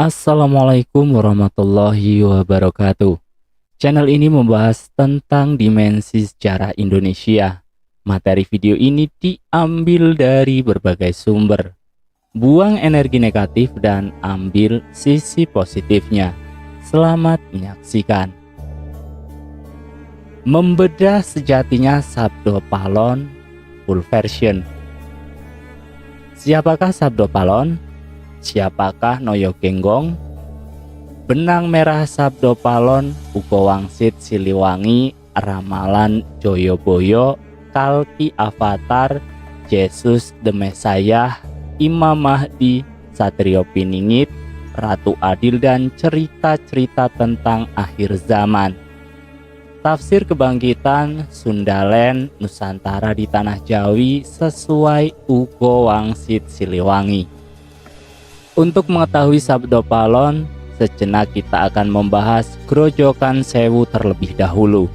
Assalamualaikum warahmatullahi wabarakatuh. Channel ini membahas tentang dimensi sejarah Indonesia. Materi video ini diambil dari berbagai sumber. Buang energi negatif dan ambil sisi positifnya. Selamat menyaksikan. Membedah sejatinya Sabdo Palon full version. Siapakah Sabdo Palon? Siapakah Noyo Genggong? Benang merah Sabdo Palon, Ugo Wangsit Siliwangi, Ramalan Joyoboyo, Kalki Avatar, Yesus the Messiah, Imam Mahdi, Satrio Piningit, Ratu Adil, dan cerita-cerita tentang akhir zaman. Tafsir kebangkitan Sundalen Nusantara di Tanah Jawi sesuai Ugo Wangsit Siliwangi. Untuk mengetahui Sabdo Palon, sejenak kita akan membahas Grojogan Sewu terlebih dahulu.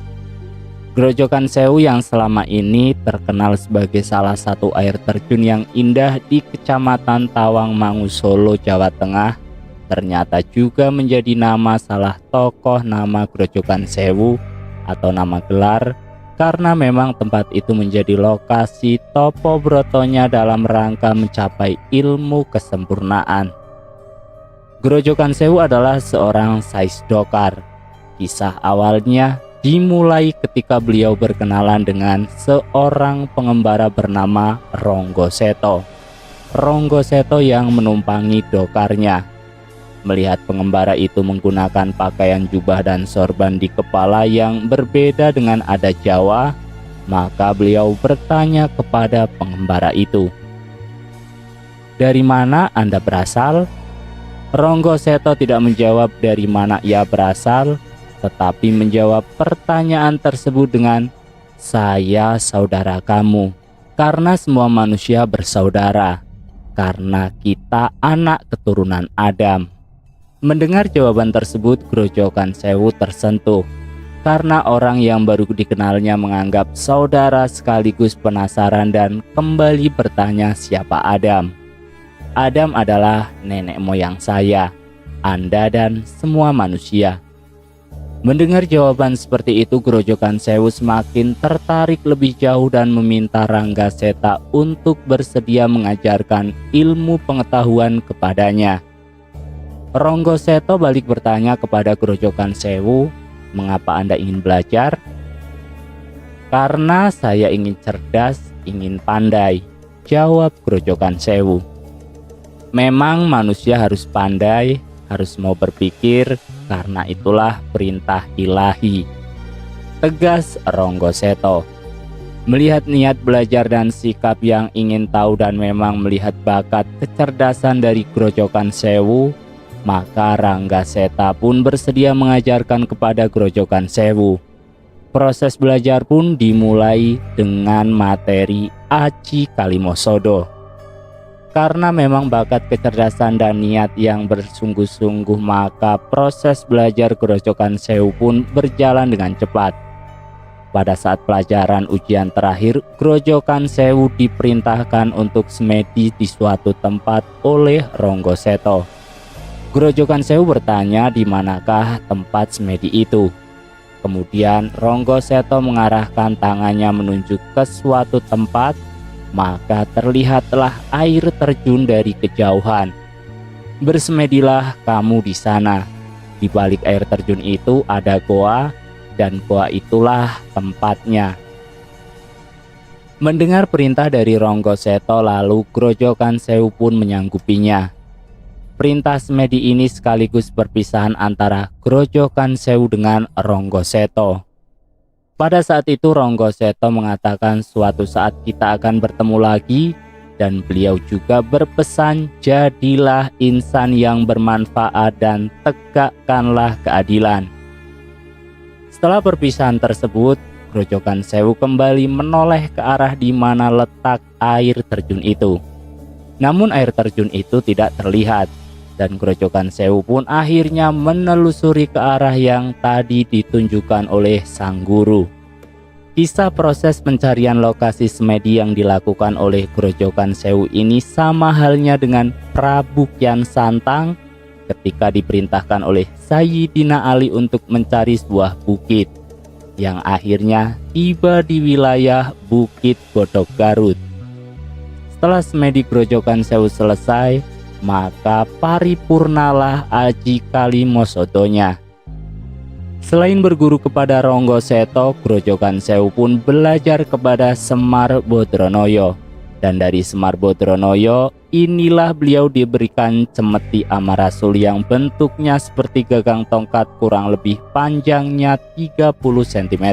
Grojogan Sewu yang selama ini terkenal sebagai salah satu air terjun yang indah di Kecamatan Tawangmangu, Solo, Jawa Tengah, ternyata juga menjadi nama salah tokoh nama Grojogan Sewu atau nama gelar, karena memang tempat itu menjadi lokasi Topo Brotonya dalam rangka mencapai ilmu kesempurnaan. Grojogan Sewu adalah seorang Saisdokar. Kisah awalnya dimulai ketika beliau berkenalan dengan seorang pengembara bernama Ronggo Seto. Ronggo Seto yang menumpangi dokarnya. Melihat pengembara itu menggunakan pakaian jubah dan sorban di kepala yang berbeda dengan adat Jawa, maka beliau bertanya kepada pengembara itu, "Dari mana Anda berasal?" Ronggo Seto tidak menjawab dari mana ia berasal, tetapi menjawab pertanyaan tersebut dengan, "Saya saudara kamu, karena semua manusia bersaudara, karena kita anak keturunan Adam." Mendengar jawaban tersebut, Grojogan Sewu tersentuh, karena orang yang baru dikenalnya menganggap saudara sekaligus penasaran dan kembali bertanya siapa Adam. Adam adalah nenek moyang saya, Anda dan semua manusia. Mendengar jawaban seperti itu, Grojogan Sewu semakin tertarik lebih jauh dan meminta Rangga Seta untuk bersedia mengajarkan ilmu pengetahuan kepadanya. Ronggo Seto balik bertanya kepada Grojogan Sewu, "Mengapa Anda ingin belajar?" "Karena saya ingin cerdas, ingin pandai," jawab Grojogan Sewu. Memang manusia harus pandai, harus mau berpikir, karena itulah perintah ilahi, tegas Ronggo Seto. Melihat niat belajar dan sikap yang ingin tahu dan memang melihat bakat kecerdasan dari Grojogan Sewu, maka Rangga Seta pun bersedia mengajarkan kepada Grojogan Sewu. Proses belajar pun dimulai dengan materi Aji Kalimosodo. Karena memang bakat kecerdasan dan niat yang bersungguh-sungguh, maka proses belajar Grojogan Sewu pun berjalan dengan cepat. Pada saat pelajaran ujian terakhir, Grojogan Sewu diperintahkan untuk semedi di suatu tempat oleh Ronggo Seto. Grojogan Sewu bertanya di manakah tempat semedi itu. Kemudian Ronggo Seto mengarahkan tangannya menunjuk ke suatu tempat, maka terlihatlah air terjun dari kejauhan. "Bersemedilah kamu di sana. Di balik air terjun itu ada goa, dan goa itulah tempatnya." Mendengar perintah dari Ronggo Seto, lalu Grojogan Sewu pun menyanggupinya. Perintah semedi ini sekaligus perpisahan antara Grojogan Sewu dengan Ronggo Seto. Pada saat itu Ronggo Seto mengatakan suatu saat kita akan bertemu lagi, dan beliau juga berpesan, "Jadilah insan yang bermanfaat dan tegakkanlah keadilan." Setelah perpisahan tersebut, Grojogan Sewu kembali menoleh ke arah di mana letak air terjun itu. Namun air terjun itu tidak terlihat, dan Grojogan Sewu pun akhirnya menelusuri ke arah yang tadi ditunjukkan oleh sang guru. Kisah proses pencarian lokasi semedi yang dilakukan oleh Grojogan Sewu ini sama halnya dengan Prabu Kian Santang ketika diperintahkan oleh Sayyidina Ali untuk mencari sebuah bukit yang akhirnya tiba di wilayah Bukit Godog Garut. Setelah semedi Grojogan Sewu selesai, maka paripurnalah Aji Kalimosodonya. Selain berguru kepada Ronggo Seto, Grojogan Sewu pun belajar kepada Semar Bodronoyo. Dan dari Semar Bodronoyo, inilah beliau diberikan cemeti Amarasul yang bentuknya seperti gagang tongkat, kurang lebih panjangnya 30 cm.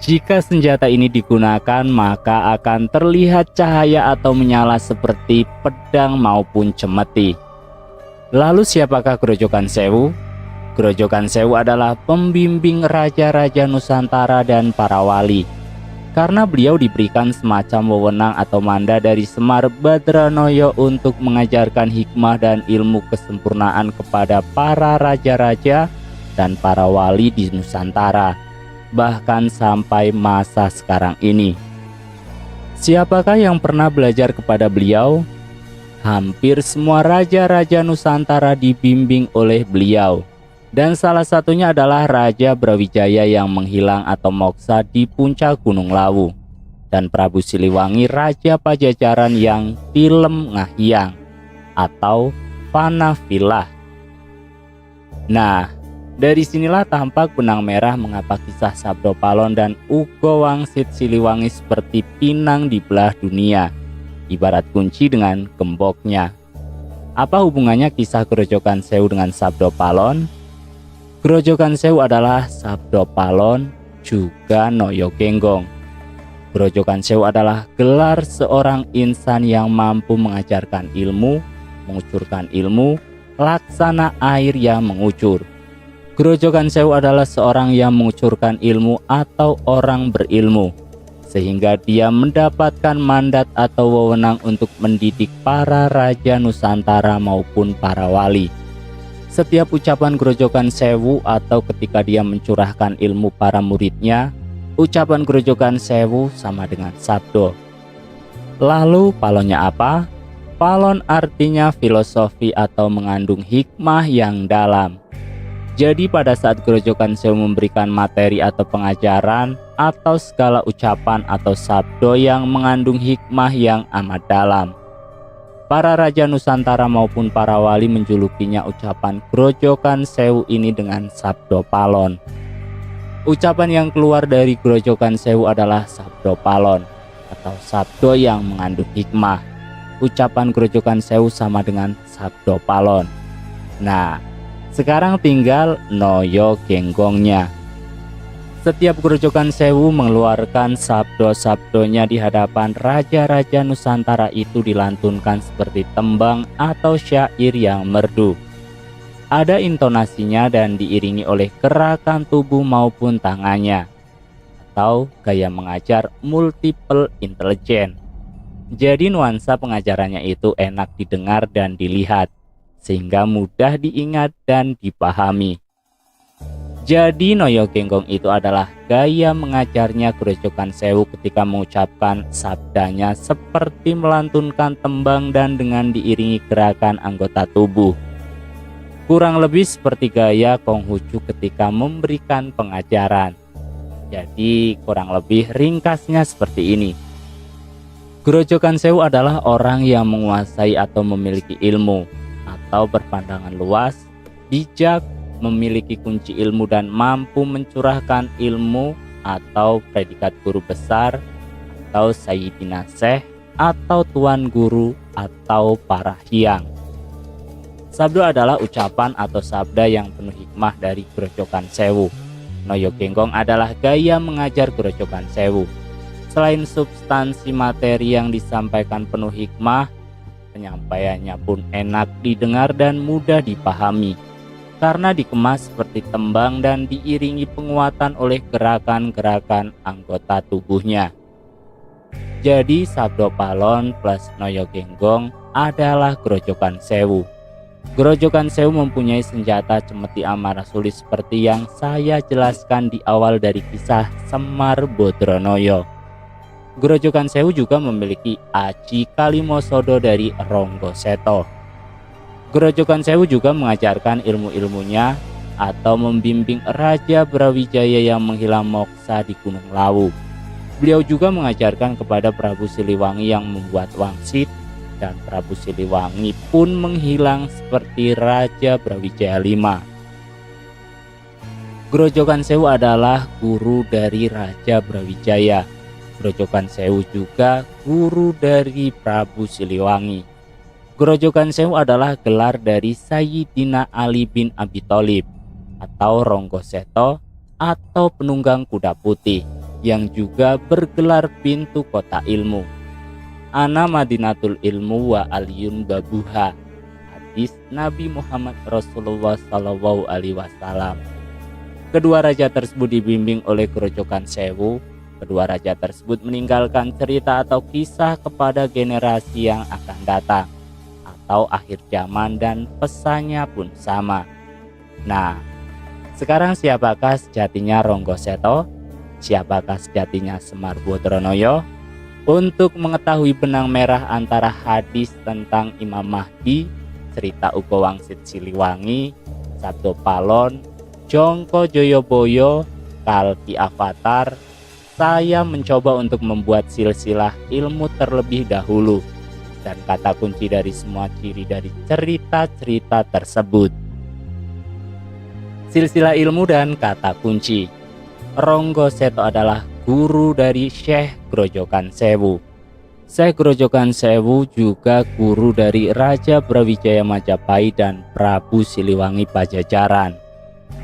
Jika senjata ini digunakan, maka akan terlihat cahaya atau menyala seperti pedang maupun cemeti. Lalu siapakah Grojogan Sewu? Grojogan Sewu adalah pembimbing raja-raja Nusantara dan para wali. Karena beliau diberikan semacam wewenang atau manda dari Semar Badronoyo untuk mengajarkan hikmah dan ilmu kesempurnaan kepada para raja-raja dan para wali di Nusantara, bahkan sampai masa sekarang ini. Siapakah yang pernah belajar kepada beliau? Hampir semua raja-raja Nusantara dibimbing oleh beliau. Dan salah satunya adalah Raja Brawijaya yang menghilang atau moksa di puncak Gunung Lawu, dan Prabu Siliwangi Raja Pajajaran yang tilem ngahyang atau panafilah. Nah, dari sinilah tampak benang merah mengapa kisah Sabdo Palon dan Ugo Wangsit Siliwangi seperti pinang di belah dunia, ibarat kunci dengan gemboknya. Apa hubungannya kisah Grojogan Sewu dengan Sabdo Palon? Grojogan Sewu adalah Sabdo Palon juga Noyo Genggong. Grojogan Sewu adalah gelar seorang insan yang mampu mengajarkan ilmu, mengucurkan ilmu, laksana air yang mengucur. Grojogan Sewu adalah seorang yang mengucurkan ilmu atau orang berilmu, sehingga dia mendapatkan mandat atau wewenang untuk mendidik para raja Nusantara maupun para wali. Setiap ucapan Grojogan Sewu atau ketika dia mencurahkan ilmu para muridnya, ucapan Grojogan Sewu sama dengan sabdo. Lalu palonnya apa? Palon artinya filosofi atau mengandung hikmah yang dalam. Jadi pada saat Grojogan Sewu memberikan materi atau pengajaran atau segala ucapan atau sabdo yang mengandung hikmah yang amat dalam, para raja Nusantara maupun para wali menjulukinya ucapan Grojogan Sewu ini dengan Sabdo Palon. Ucapan yang keluar dari Grojogan Sewu adalah Sabdo Palon atau sabdo yang mengandung hikmah. Ucapan Grojogan Sewu sama dengan Sabdo Palon. Nah, sekarang tinggal Noyo Genggongnya. Setiap Grojogan Sewu mengeluarkan sabdo-sabdonya di hadapan raja-raja Nusantara itu dilantunkan seperti tembang atau syair yang merdu. Ada intonasinya dan diiringi oleh gerakan tubuh maupun tangannya, atau gaya mengajar multiple intelligence. Jadi nuansa pengajarannya itu enak didengar dan dilihat, sehingga mudah diingat dan dipahami. Jadi Noyo Genggong itu adalah gaya mengajarnya Grojogan Sewu ketika mengucapkan sabdanya seperti melantunkan tembang dan dengan diiringi gerakan anggota tubuh. Kurang lebih seperti gaya Konghucu ketika memberikan pengajaran. Jadi kurang lebih ringkasnya seperti ini. Grojogan Sewu adalah orang yang menguasai atau memiliki ilmu atau berpandangan luas, bijak, memiliki kunci ilmu dan mampu mencurahkan ilmu atau predikat guru besar atau Sayyidina Syekh atau Tuan Guru atau para hyang. Sabdo adalah ucapan atau sabda yang penuh hikmah dari Grojogan Sewu. Noyo Genggong adalah gaya mengajar Grojogan Sewu. Selain substansi materi yang disampaikan penuh hikmah, penyampaiannya pun enak didengar dan mudah dipahami, karena dikemas seperti tembang dan diiringi penguatan oleh gerakan-gerakan anggota tubuhnya. Jadi Sabdo Palon plus Noyo Genggong adalah Grojogan Sewu. Grojogan Sewu mempunyai senjata cemeti Amarasuli seperti yang saya jelaskan di awal dari kisah Semar Bodronoyo. Grojogan Sewu juga memiliki Aji Kalimosodo dari Ronggo Seto. Grojogan Sewu juga mengajarkan ilmu-ilmunya atau membimbing Raja Brawijaya yang menghilang moksa di Gunung Lawu. Beliau juga mengajarkan kepada Prabu Siliwangi yang membuat wangsit, dan Prabu Siliwangi pun menghilang seperti Raja Brawijaya V. Grojogan Sewu adalah guru dari Raja Brawijaya. Grojogan Sewu juga guru dari Prabu Siliwangi. Grojogan Sewu adalah gelar dari Sayyidina Ali bin Abi Thalib atau Ronggoseto atau penunggang kuda putih yang juga bergelar pintu kota ilmu. Ana Madinatul Ilmu wa Aliyun Babuha, hadis Nabi Muhammad Rasulullah Sallallahu Alaihi Wasallam. Kedua raja tersebut dibimbing oleh Grojogan Sewu. Kedua raja tersebut meninggalkan cerita atau kisah kepada generasi yang akan datang atau akhir zaman, dan pesannya pun sama. Nah, sekarang siapakah sejatinya Ronggoseto? Siapakah sejatinya Semar Bodronoyo? Untuk mengetahui benang merah antara hadis tentang Imam Mahdi, cerita Ugo Wangsit Siliwangi, Sabdo Palon, Jongko Joyoboyo, Kalki Avatar, saya mencoba untuk membuat silsilah ilmu terlebih dahulu dan kata kunci dari semua ciri dari cerita-cerita tersebut. Silsilah ilmu dan kata kunci. Ronggoseto adalah guru dari Syekh Grojogan Sewu. Syekh Grojogan Sewu juga guru dari Raja Brawijaya Majapahit dan Prabu Siliwangi Pajajaran.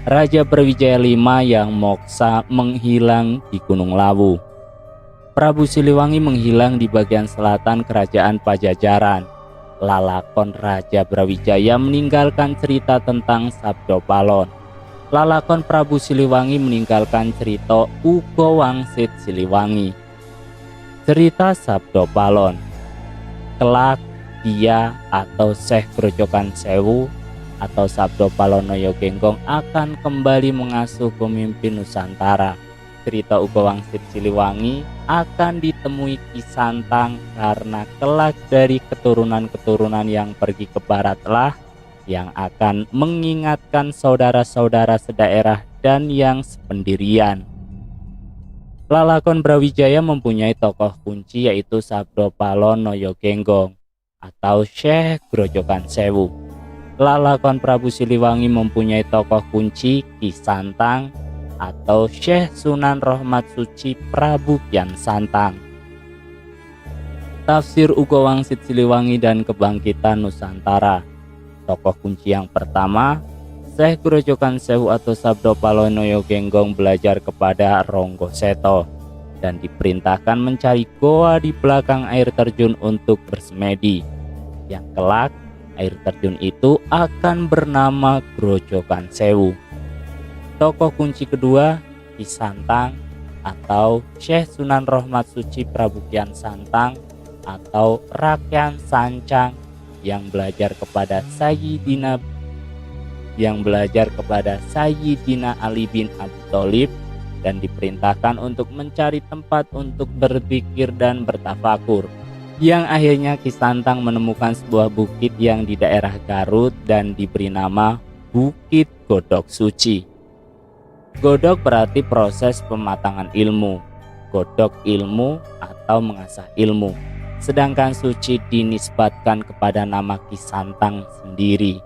Raja Brawijaya V yang moksa menghilang di Gunung Lawu. Prabu Siliwangi menghilang di bagian selatan kerajaan Pajajaran. Lalakon Raja Brawijaya meninggalkan cerita tentang Sabdo Palon. Lalakon Prabu Siliwangi meninggalkan cerita Ugo Wangsit Siliwangi. Cerita Sabdo Palon. Kelak dia atau Syekh Grojogan Sewu atau Sabdo Palonoyo Genggong akan kembali mengasuh pemimpin Nusantara. Cerita Ugo Wangsit Siliwangi akan ditemui Ki Santang karena kelak dari keturunan-keturunan yang pergi ke baratlah yang akan mengingatkan saudara-saudara sedaerah dan yang sependirian. Lalakon Brawijaya mempunyai tokoh kunci yaitu Sabdo Palonoyo Genggong atau Syekh Grojogan Sewu. Lalakon Prabu Siliwangi mempunyai tokoh kunci Ki Santang atau Syekh Sunan Rahmat Suci Prabu Kian Santang. Tafsir Ugo Wangsit Siliwangi dan Kebangkitan Nusantara. Tokoh kunci yang pertama, Syekh Grojogan Sewu atau Sabdo Palonoyo Genggong belajar kepada Ronggoseto dan diperintahkan mencari goa di belakang air terjun untuk bersemedi. Yang kelak air terjun itu akan bernama Grojogan Sewu. Tokoh kunci kedua, Ki Santang atau Syekh Sunan Rahmat Suci Prabu Kian Santang atau Rakyat Sancang yang belajar kepada Sayyidina Ali bin Abi Thalib dan diperintahkan untuk mencari tempat untuk berzikir dan bertafakur. Yang akhirnya Ki Santang menemukan sebuah bukit yang di daerah Garut dan diberi nama Bukit Godok Suci. Godok berarti proses pematangan ilmu, godok ilmu atau mengasah ilmu. Sedangkan suci dinisbatkan kepada nama Ki Santang sendiri,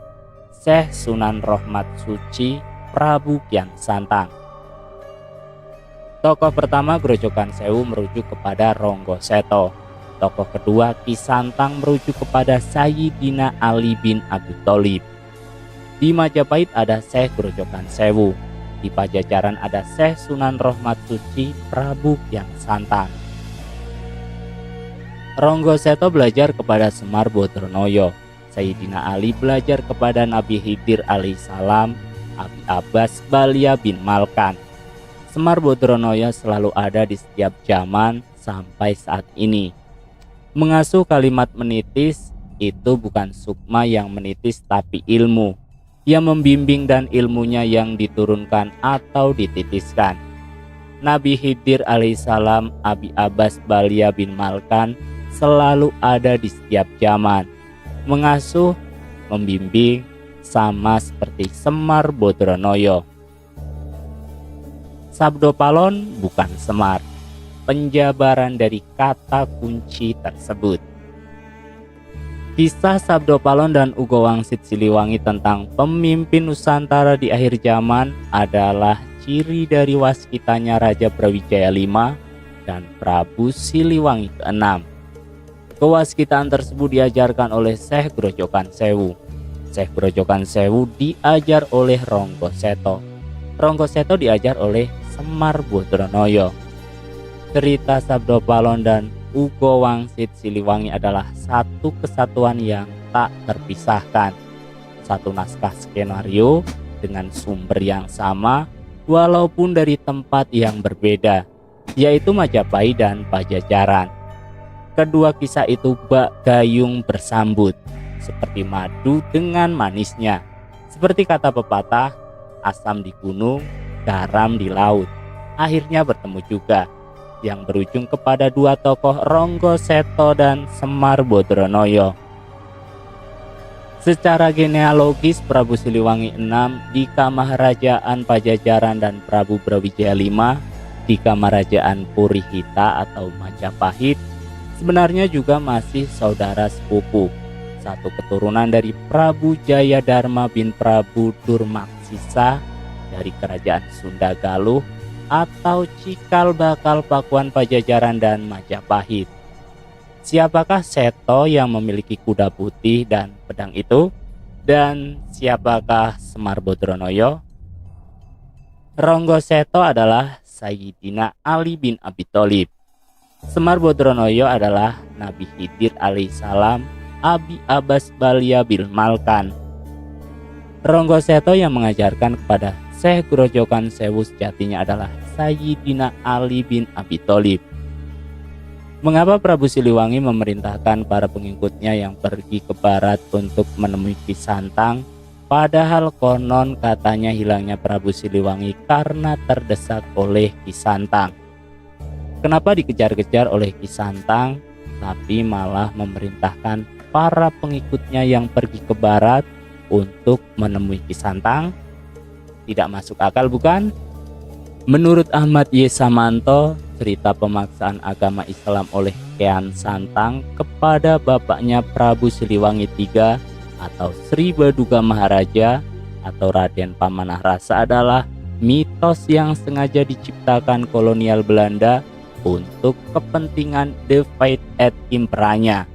Syekh Sunan Rahmat Suci Prabu Kian Santang. Tokoh pertama Grojogan Sewu merujuk kepada Ronggoseto. Tokoh kedua Ki Santang merujuk kepada Sayyidina Ali bin Abi Thalib. Di Majapahit ada Syekh Grojogan Sewu. Di Pajajaran ada Syekh Sunan Rahmat Suci Prabu Kian Santang. Ronggoseto belajar kepada Semar Bodronoyo. Sayyidina Ali belajar kepada Nabi Khidir alaihissalam, Abi Abbas Balia bin Malkan. Semar Bodronoyo selalu ada di setiap zaman sampai saat ini. Mengasuh kalimat menitis itu bukan sukma yang menitis tapi ilmu. Ia membimbing dan ilmunya yang diturunkan atau dititiskan. Nabi Khidir alaihissalam, Abi Abbas Balia bin Malkan selalu ada di setiap zaman. Mengasuh membimbing, sama seperti Semar Bodronoyo. Sabdopalon bukan Semar, penjabaran dari kata kunci tersebut. Kisah Sabdopalon dan Ugo Wangsit Siliwangi tentang pemimpin Nusantara di akhir zaman adalah ciri dari waskitanya Raja Brawijaya V dan Prabu Siliwangi ke-6. Kewaskitaan tersebut diajarkan oleh Syekh Grojogan Sewu. Syekh Grojogan Sewu diajar oleh Ronggo Seto. Ronggo Seto diajar oleh Semar Bodronoyo. Cerita Sabdopalon dan Ugo Wangsit Siliwangi adalah satu kesatuan yang tak terpisahkan. Satu naskah skenario dengan sumber yang sama walaupun dari tempat yang berbeda, yaitu Majapahit dan Pajajaran. Kedua kisah itu bak gayung bersambut, seperti madu dengan manisnya. Seperti kata pepatah, asam di gunung, garam di laut. Akhirnya bertemu juga, yang berujung kepada dua tokoh Ronggo Seto dan Semar Bodronoyo. Secara genealogis, Prabu Siliwangi VI di Kamaharajan Pajajaran dan Prabu Brawijaya V di Kamaharajan Purihita atau Majapahit sebenarnya juga masih saudara sepupu, satu keturunan dari Prabu Jayadharma bin Prabu Durmaksisa dari Kerajaan Sunda Galuh atau cikal bakal Pakuan Pajajaran dan Majapahit. Siapakah Seto yang memiliki kuda putih dan pedang itu? Dan siapakah Semar Bodronoyo? Ronggo Seto adalah Sayyidina Ali bin Abi Thalib. Semar Bodronoyo adalah Nabi Khidir alaihissalam Abi Abbas Balia bil Malkan. Ronggo Seto yang mengajarkan kepada Syekh Grojogan Sewu sejatinya adalah Sayyidina Ali bin Abi Thalib. Mengapa Prabu Siliwangi memerintahkan para pengikutnya yang pergi ke barat untuk menemui Ki Santang, padahal konon katanya hilangnya Prabu Siliwangi karena terdesak oleh Ki Santang? Kenapa dikejar-kejar oleh Ki Santang, tapi malah memerintahkan para pengikutnya yang pergi ke barat untuk menemui Ki Santang? Tidak masuk akal, bukan? Menurut Ahmad Y. Samanto, cerita pemaksaan agama Islam oleh Kian Santang kepada bapaknya Prabu Siliwangi III atau Sri Baduga Maharaja atau Raden Pamanah Rasa adalah mitos yang sengaja diciptakan kolonial Belanda untuk kepentingan divide et impera-nya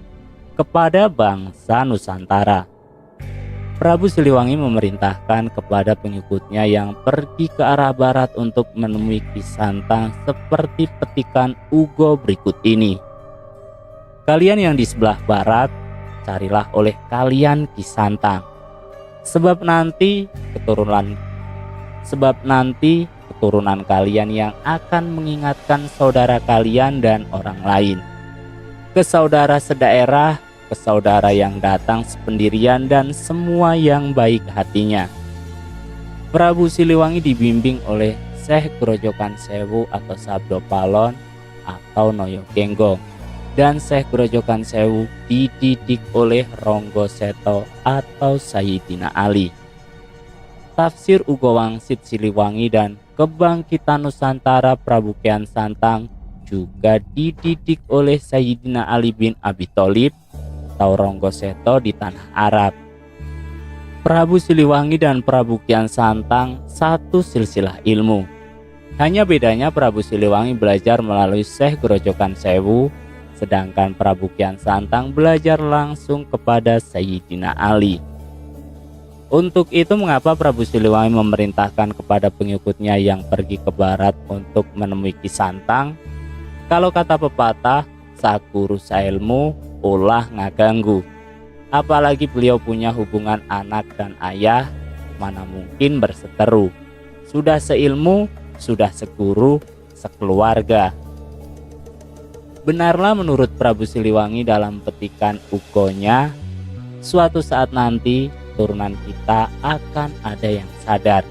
kepada bangsa Nusantara. Prabu Siliwangi memerintahkan kepada pengikutnya yang pergi ke arah barat untuk menemui Ki Santang seperti petikan Ugo berikut ini. Kalian yang di sebelah barat, carilah oleh kalian Ki Santang. Sebab nanti keturunan kalian yang akan mengingatkan saudara kalian dan orang lain. Ke saudara sedaerah, ke saudara yang datang sependirian dan semua yang baik hatinya. Prabu Siliwangi dibimbing oleh Syekh Grojogan Sewu atau Sabdopalon atau Noyo Genggong, dan Syekh Grojogan Sewu dididik oleh Ronggo Seto atau Sayyidina Ali. Tafsir Ugo Wangsit Siliwangi dan Kebangkitan Nusantara Prabu Kian Santang juga dididik oleh Sayyidina Ali bin Abi Thalib atau Ronggo Seto di tanah Arab. Prabu Siliwangi dan Prabu Kian Santang satu silsilah ilmu. Hanya bedanya Prabu Siliwangi belajar melalui Syekh Grojogan Sewu, sedangkan Prabu Kian Santang belajar langsung kepada Sayyidina Ali. Untuk itu mengapa Prabu Siliwangi memerintahkan kepada pengikutnya yang pergi ke barat untuk menemui Ki Santang? Kalau kata pepatah, sakuru sailmu ulah ngaganggu. Apalagi beliau punya hubungan anak dan ayah, mana mungkin berseteru. Sudah seilmu, sudah seguru, sekeluarga. Benarlah menurut Prabu Siliwangi dalam petikan Ugonya, suatu saat nanti turunan kita akan ada yang sadar,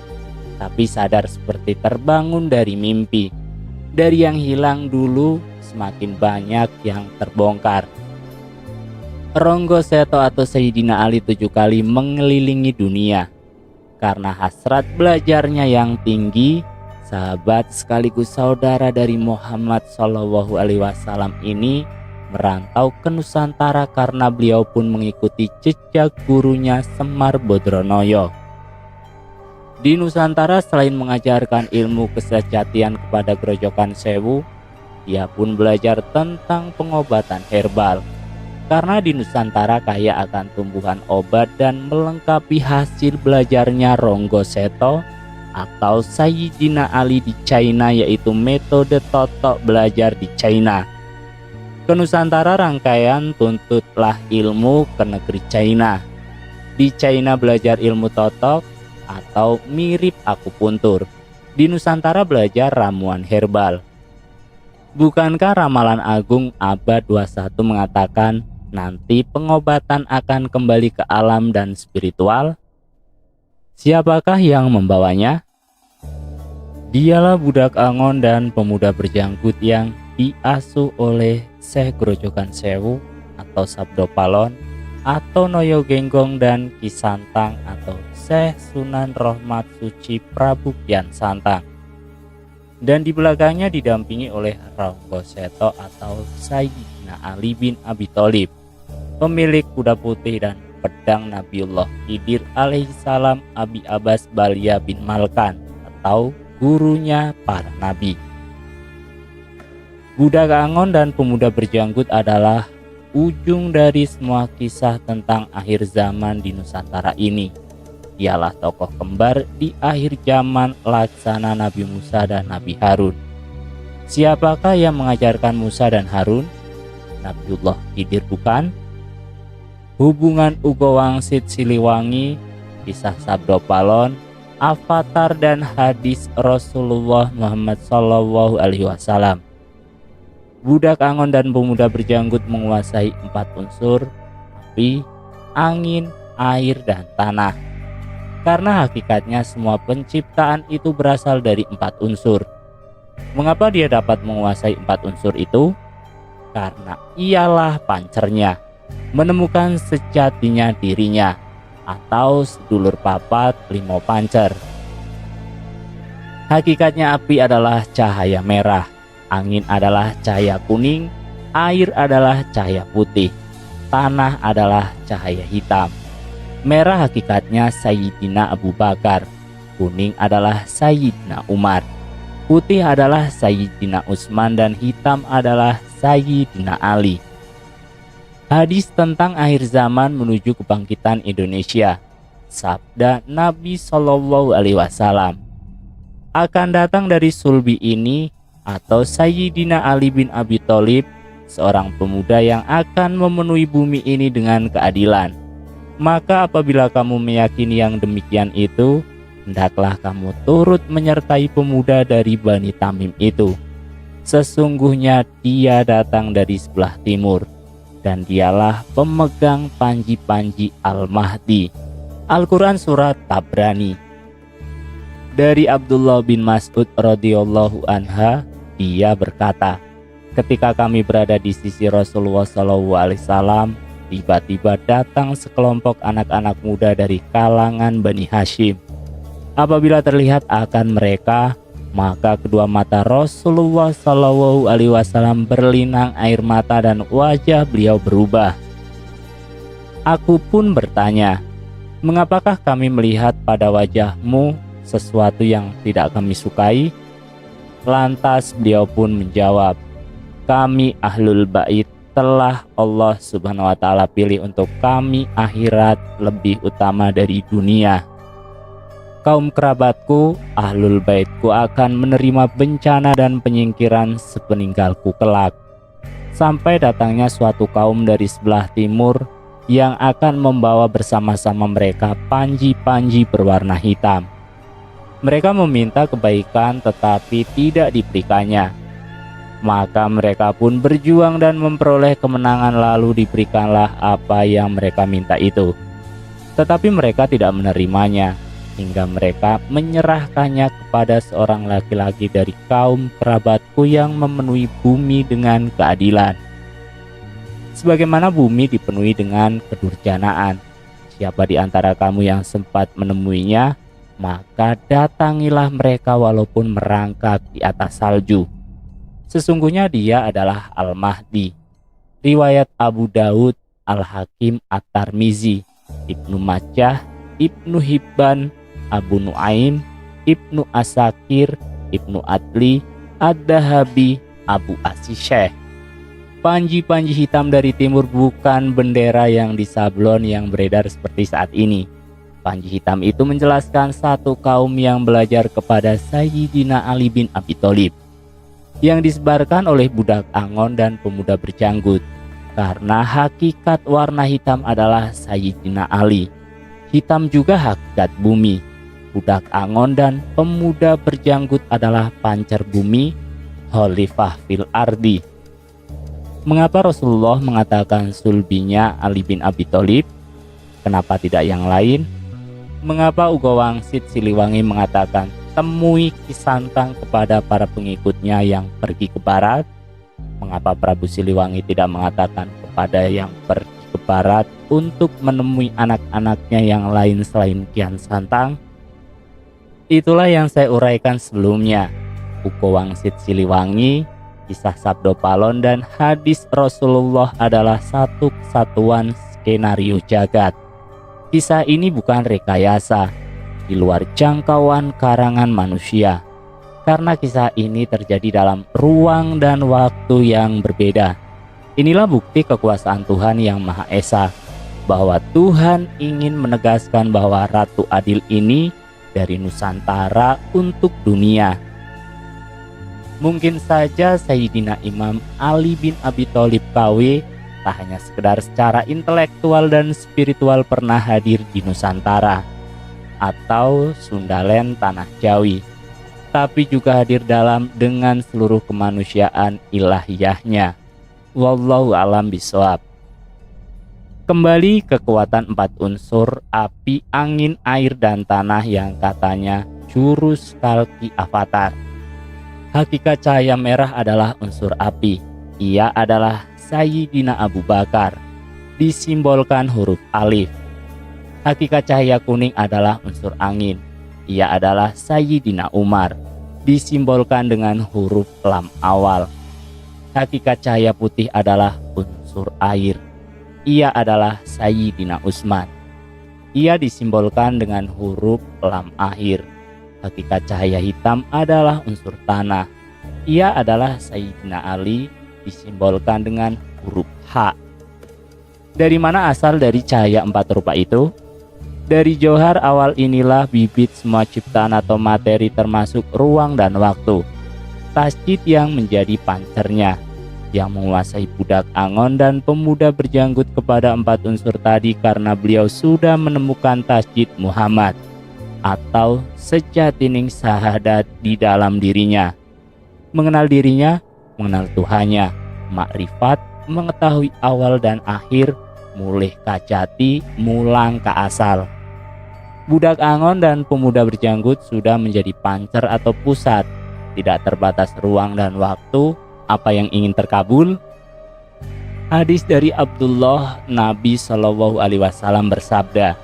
tapi sadar seperti terbangun dari mimpi. Dari yang hilang dulu, semakin banyak yang terbongkar. Ronggo Seto atau Sayyidina Ali 7 kali mengelilingi dunia. Karena hasrat belajarnya yang tinggi, sahabat sekaligus saudara dari Muhammad SAW ini merantau ke Nusantara karena beliau pun mengikuti jejak gurunya Semar Bodronoyo. Di Nusantara selain mengajarkan ilmu kesejatian kepada Grojogan Sewu, dia pun belajar tentang pengobatan herbal. Karena di Nusantara kaya akan tumbuhan obat dan melengkapi hasil belajarnya Ronggo Seto atau Sayyidina Ali di China, yaitu metode totok belajar di China. Ke Nusantara rangkaian tuntutlah ilmu ke negeri China. Di China belajar ilmu totok atau mirip akupuntur. Di Nusantara belajar ramuan herbal. Bukankah ramalan agung abad 21 mengatakan nanti pengobatan akan kembali ke alam dan spiritual? Siapakah yang membawanya? Dialah budak Angon dan pemuda berjanggut yang diasuh oleh Syekh Grojogan Sewu atau Sabdo Palon atau Noyo Genggong dan Ki Santang atau Syekh Sunan Rohmat Suci Prabu Kian Santang. Dan di belakangnya didampingi oleh Ronggo Seto atau Sayyidina Ali bin Abi Thalib, pemilik kuda putih dan pedang Nabiullah Khidir alaihissalam Abi Abbas Balia bin Malkan atau gurunya para nabi. Budak Angon dan pemuda berjanggut adalah ujung dari semua kisah tentang akhir zaman di Nusantara ini. Ialah tokoh kembar di akhir zaman laksana Nabi Musa dan Nabi Harun. Siapakah yang mengajarkan Musa dan Harun? Nabiullah Khidir bukan? Hubungan Ugo Wangsit Siliwangi, kisah Sabdo Palon, avatar dan hadis Rasulullah Muhammad SAW. Budak Angon dan pemuda berjanggut menguasai 4 unsur, api, angin, air, dan tanah. Karena hakikatnya semua penciptaan itu berasal dari 4 unsur. Mengapa dia dapat menguasai 4 unsur itu? Karena ialah pancernya, menemukan sejatinya dirinya, atau sedulur papat limo pancer. Hakikatnya api adalah cahaya merah, angin adalah cahaya kuning, air adalah cahaya putih, tanah adalah cahaya hitam. Merah hakikatnya Sayyidina Abu Bakar, kuning adalah Sayyidina Umar, putih adalah Sayyidina Utsman, dan hitam adalah Sayyidina Ali. Hadis tentang akhir zaman menuju kebangkitan Indonesia. Sabda Nabi SAW akan datang dari sulbi ini atau Sayyidina Ali bin Abi Thalib, seorang pemuda yang akan memenuhi bumi ini dengan keadilan. Maka apabila kamu meyakini yang demikian itu, hendaklah kamu turut menyertai pemuda dari Bani Tamim itu. Sesungguhnya dia datang dari sebelah timur, dan dialah pemegang panji-panji Al-Mahdi. Al-Quran Surat Tabrani. Dari Abdullah bin Mas'ud radhiyallahu anha, dia berkata, ketika kami berada di sisi Rasulullah SAW, tiba-tiba datang sekelompok anak-anak muda dari kalangan Bani Hashim. Apabila terlihat akan mereka, maka kedua mata Rasulullah SAW berlinang air mata dan wajah beliau berubah. Aku pun bertanya, mengapakah kami melihat pada wajahmu sesuatu yang tidak kami sukai? Lantas beliau pun menjawab, kami Ahlul Bait telah Allah Subhanahu wa Ta'ala pilih untuk kami akhirat lebih utama dari dunia. Kaum kerabatku, Ahlul Baitku akan menerima bencana dan penyingkiran sepeninggalku kelak, sampai datangnya suatu kaum dari sebelah timur yang akan membawa bersama-sama mereka panji-panji berwarna hitam. Mereka meminta kebaikan tetapi tidak diberikannya. Maka mereka pun berjuang dan memperoleh kemenangan, lalu diberikanlah apa yang mereka minta itu. Tetapi mereka tidak menerimanya, hingga mereka menyerahkannya kepada seorang laki-laki dari kaum kerabatku yang memenuhi bumi dengan keadilan. Sebagaimana bumi dipenuhi dengan kedurjanaan, siapa di antara kamu yang sempat menemuinya, maka datangilah mereka walaupun merangkak di atas salju. Sesungguhnya dia adalah Al-Mahdi. Riwayat Abu Daud, Al-Hakim At-Tirmizi, Ibnu Majah, Ibnu Hibban, Abu Nuaim, Ibnu Asakir, Ibnu Adli, Ad-Dahabi, Abu Asy-Syaikh. Panji-panji hitam dari timur bukan bendera yang disablon yang beredar seperti saat ini. Panji hitam itu menjelaskan satu kaum yang belajar kepada Sayyidina Ali bin Abi Thalib, yang disebarkan oleh budak Angon dan pemuda berjanggut. Karena hakikat warna hitam adalah Sayyidina Ali. Hitam juga hakikat bumi. Budak Angon dan pemuda berjanggut adalah pancar bumi, Khalifah fil ardi. Mengapa Rasulullah mengatakan sulbinya Ali bin Abi Thalib? Kenapa tidak yang lain? Mengapa Ugo Wangsit Siliwangi mengatakan temui Kisantang kepada para pengikutnya yang pergi ke barat? Mengapa Prabu Siliwangi tidak mengatakan kepada yang pergi ke barat untuk menemui anak-anaknya yang lain selain Kian Santang? Itulah yang saya uraikan sebelumnya. Ugo Wangsit Siliwangi, kisah Sabdo Palon dan hadis Rasulullah adalah satu kesatuan skenario jagat. Kisah ini bukan rekayasa, di luar jangkauan karangan manusia. Karena kisah ini terjadi dalam ruang dan waktu yang berbeda. Inilah bukti kekuasaan Tuhan yang Maha Esa, bahwa Tuhan ingin menegaskan bahwa Ratu Adil ini dari Nusantara untuk dunia. Mungkin saja Sayyidina Imam Ali bin Abi Thalib KW tak hanya sekedar secara intelektual dan spiritual pernah hadir di Nusantara atau Sundaland Tanah Jawi, tapi juga hadir dengan seluruh kemanusiaan ilahiyahnya. Wallahu a'lam bishawab. Kembali ke kekuatan 4 unsur api, angin, air, dan tanah yang katanya jurus kalki avatar. Hakikat cahaya merah adalah unsur api. Ia adalah Sayyidina Abu Bakar, disimbolkan huruf alif. Hakikat cahaya kuning adalah unsur angin. Ia adalah Sayyidina Umar, disimbolkan dengan huruf lam awal. Hakikat cahaya putih adalah unsur air. Ia adalah Sayyidina Utsman. Ia disimbolkan dengan huruf lam akhir. Hakikat cahaya hitam adalah unsur tanah. Ia adalah Sayyidina Ali, disimbolkan dengan huruf H. Dari mana asal dari cahaya 4 rupa itu? Dari johar awal inilah bibit semua ciptaan atau materi termasuk ruang dan waktu. Tasjid yang menjadi pancernya, yang menguasai budak Angon dan pemuda berjanggut kepada 4 unsur tadi karena beliau sudah menemukan tasjid Muhammad atau sejatining sahadat di dalam dirinya. Mengenal dirinya, mengenal Tuhannya, makrifat, mengetahui awal dan akhir, mulih kajati, mulang ke asal. Budak Angon dan pemuda berjanggut sudah menjadi pancer atau pusat, tidak terbatas ruang dan waktu. Apa yang ingin terkabul? Hadis dari Abdullah, Nabi Shallallahu Alaihi Wasallam bersabda,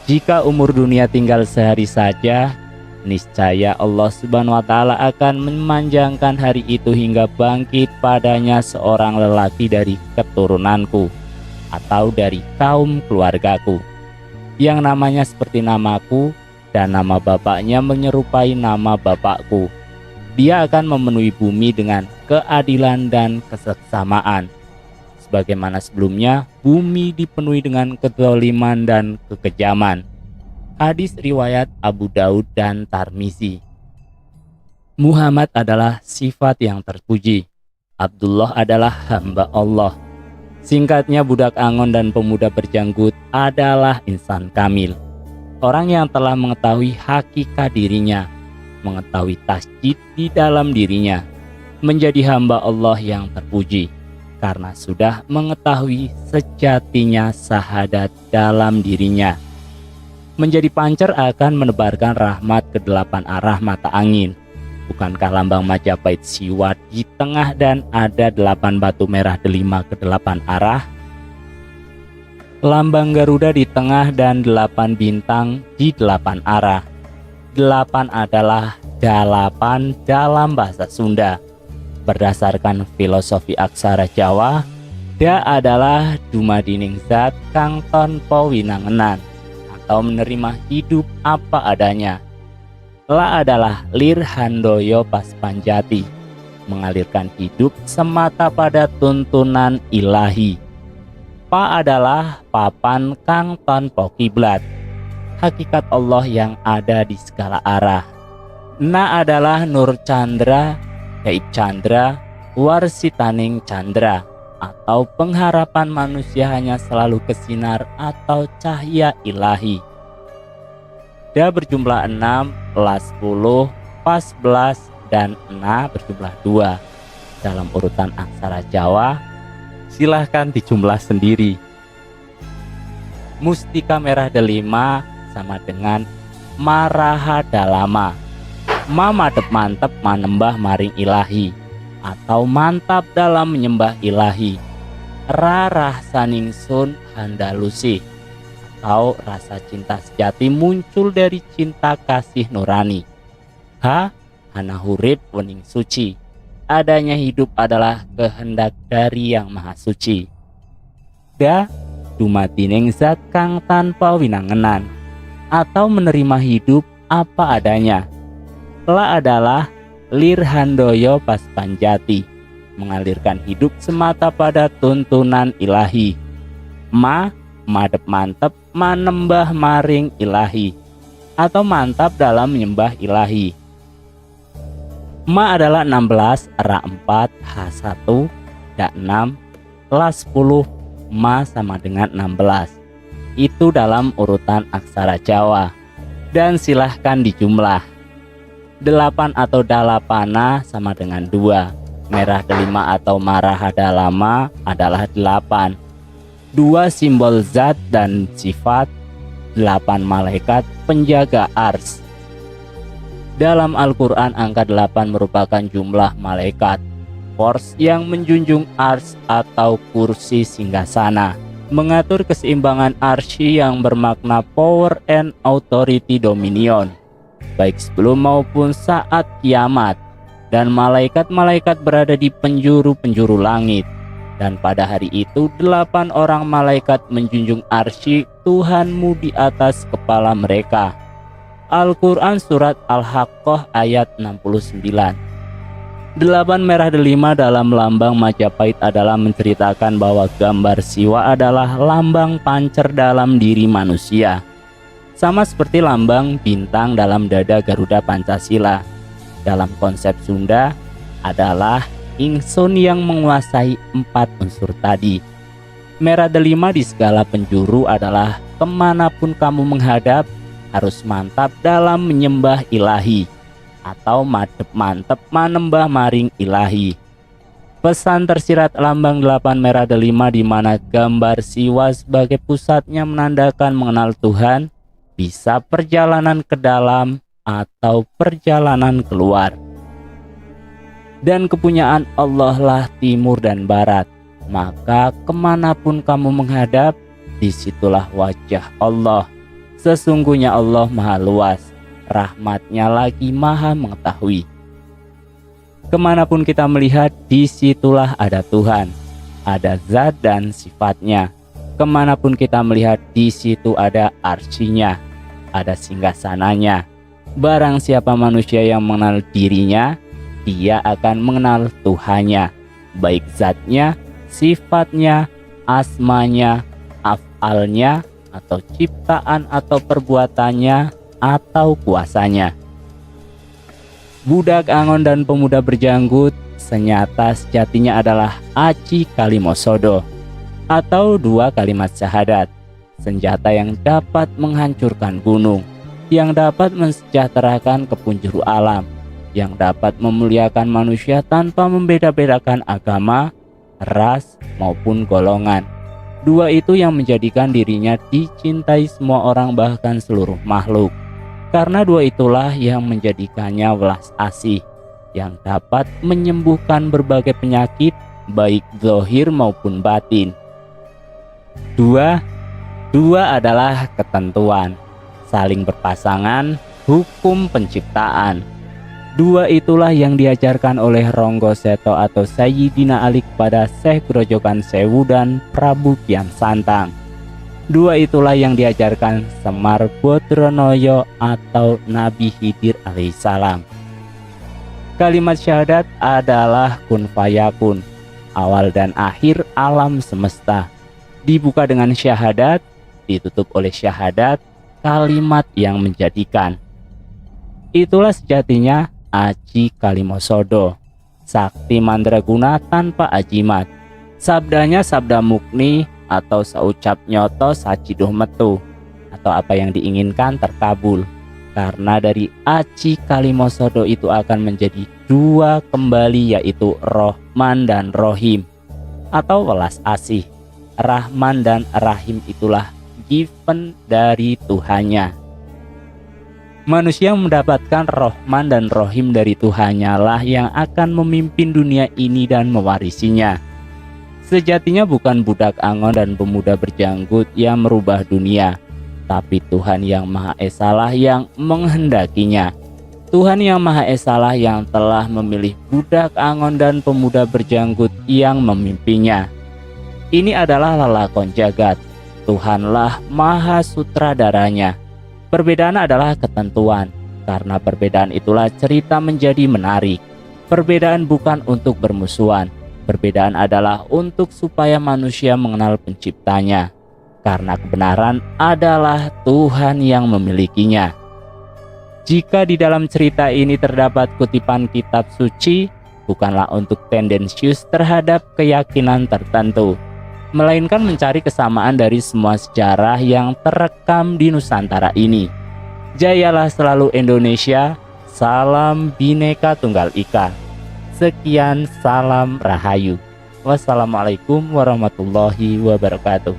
jika umur dunia tinggal sehari saja, niscaya Allah Subhanahu wa Ta'ala akan memanjangkan hari itu hingga bangkit padanya seorang lelaki dari keturunanku atau dari kaum keluargaku, yang namanya seperti namaku dan nama bapaknya menyerupai nama bapakku. Dia akan memenuhi bumi dengan keadilan dan kesesamaan. Sebagaimana sebelumnya, bumi dipenuhi dengan kezaliman dan kekejaman. Hadis riwayat Abu Daud dan Tirmizi. Muhammad adalah sifat yang terpuji. Abdullah adalah hamba Allah. Singkatnya, budak Angon dan pemuda berjanggut adalah insan kamil. Orang yang telah mengetahui hakikat dirinya, mengetahui tasjid di dalam dirinya, menjadi hamba Allah yang terpuji karena sudah mengetahui sejatinya sahadat dalam dirinya. Menjadi pancer akan menebarkan rahmat ke 8 arah mata angin. Bukankah lambang Majapahit Siwa di tengah dan ada 8 batu merah delima ke 8 arah? Lambang Garuda di tengah dan 8 bintang di 8 arah. 8 adalah dalapan dalam bahasa Sunda. Berdasarkan filosofi aksara Jawa, da adalah dumadining zat kang tanpa winangenan atau menerima hidup apa adanya. La adalah lir handoyo pas panjati, mengalirkan hidup semata pada tuntunan ilahi. Pa adalah papan kang tanpa kiblat, hakikat Allah yang ada di segala arah. Na adalah nur candra, gaib candra, warsitaning candra, atau pengharapan manusia hanya selalu kesinar atau cahaya ilahi. Da berjumlah 6, la 10, pa 11, dan na berjumlah 2. Dalam urutan aksara Jawa, silahkan dijumlah sendiri. Mustika merah delima sama dengan maraha dalama. Ma madep mantep manembah maring ilahi, atau mantap dalam menyembah ilahi. Ra rasa ningsun handalusi, atau rasa cinta sejati muncul dari cinta kasih nurani. Ha hana hurip wening suci, adanya hidup adalah kehendak dari yang maha suci. Da dumatining zat kang tanpa winangenan, atau menerima hidup apa adanya. La adalah lir handoyo pas panjati, mengalirkan hidup semata pada tuntunan ilahi. Ma madep mantep manembah maring ilahi, atau mantap dalam menyembah ilahi. Ma adalah 16, ra 4, H1, da 6, la 10, ma sama dengan 16. Itu dalam urutan aksara Jawa. Dan silahkan dijumlah. 8 atau dalapana sama dengan 2. Merah delima atau maraha dalama adalah 8. 2 simbol zat dan sifat, 8 malaikat penjaga ars. Dalam Al-Quran angka 8 merupakan jumlah malaikat force yang menjunjung ars atau kursi singgasana, mengatur keseimbangan arsy yang bermakna power and authority dominion, baik sebelum maupun saat kiamat. Dan malaikat-malaikat berada di penjuru-penjuru langit. Dan pada hari itu 8 orang malaikat menjunjung arsy Tuhanmu di atas kepala mereka. Al-Quran Surat Al-Haqqah ayat 69. 8 merah delima dalam lambang Majapahit adalah menceritakan bahwa gambar Siwa adalah lambang pancer dalam diri manusia, sama seperti lambang bintang dalam dada Garuda Pancasila. Dalam konsep Sunda adalah ingsun yang menguasai 4 unsur tadi. Merah delima di segala penjuru adalah kemanapun kamu menghadap harus mantap dalam menyembah ilahi, atau madep mantep manembah maring ilahi. Pesan tersirat lambang 8 merah delima di mana gambar Siwa sebagai pusatnya menandakan mengenal Tuhan, bisa perjalanan ke dalam atau perjalanan keluar. Dan kepunyaan Allah lah timur dan barat, maka kemanapun kamu menghadap, disitulah wajah Allah. Sesungguhnya Allah maha luas, rahmatnya lagi maha mengetahui. Kemanapun kita melihat, disitulah ada Tuhan, ada zat dan sifatnya. Kemanapun kita melihat, di situ ada arsinya, ada singgasananya. Barang siapa manusia yang mengenal dirinya, dia akan mengenal Tuhannya, baik zatnya, sifatnya, asmanya, af'alnya, atau ciptaan atau perbuatannya, atau kuasanya. Budak angon dan pemuda berjanggut senyata sejatinya adalah aci kalimosodo, atau 2 kalimat syahadat, senjata yang dapat menghancurkan gunung, yang dapat mensejahterakan ke penjuru alam, yang dapat memuliakan manusia tanpa membeda-bedakan agama, ras, maupun golongan. 2 itu yang menjadikan dirinya dicintai semua orang, bahkan seluruh makhluk. Karena 2 itulah yang menjadikannya welas asih, yang dapat menyembuhkan berbagai penyakit baik zahir maupun batin. Dua adalah ketentuan, saling berpasangan, hukum penciptaan. Dua itulah yang diajarkan oleh Ronggo Seto atau Sayyidina Ali kepada Syekh Grojogan Sewu dan Prabu Kian Santang. Dua itulah yang diajarkan Semar Bodronoyo atau Nabi Khidir alaihissalam. Kalimat syahadat adalah kun fayakun, awal dan akhir alam semesta. Dibuka dengan syahadat, ditutup oleh syahadat, kalimat yang menjadikan. Itulah sejatinya Aji Kalimosodo, sakti mandraguna tanpa ajimat. Sabdanya sabda mukni atau saucap nyoto saciduh metu, atau apa yang diinginkan terkabul. Karena dari Aji Kalimosodo itu akan menjadi dua kembali, yaitu Rohman dan Rohim atau welas asih. Rahman dan Rahim itulah given dari Tuhannya. Manusia mendapatkan Rohman dan Rohim dari Tuhannya lah yang akan memimpin dunia ini dan mewarisinya. Sejatinya bukan budak angon dan pemuda berjanggut yang merubah dunia, tapi Tuhan yang Maha Esa lah yang menghendakinya. Tuhan yang Maha Esa lah yang telah memilih budak angon dan pemuda berjanggut yang memimpinnya. Ini adalah lelakon jagat. Tuhanlah Maha Sutradaranya. Perbedaan adalah ketentuan. Karena perbedaan itulah cerita menjadi menarik. Perbedaan bukan untuk bermusuhan. Perbedaan adalah untuk supaya manusia mengenal penciptanya. Karena kebenaran adalah Tuhan yang memilikinya. Jika di dalam cerita ini terdapat kutipan kitab suci, bukanlah untuk tendensius terhadap keyakinan tertentu, melainkan mencari kesamaan dari semua sejarah yang terekam di Nusantara ini. Jayalah selalu Indonesia, salam Bhinneka Tunggal Ika. Sekian, salam Rahayu. Wassalamualaikum warahmatullahi wabarakatuh.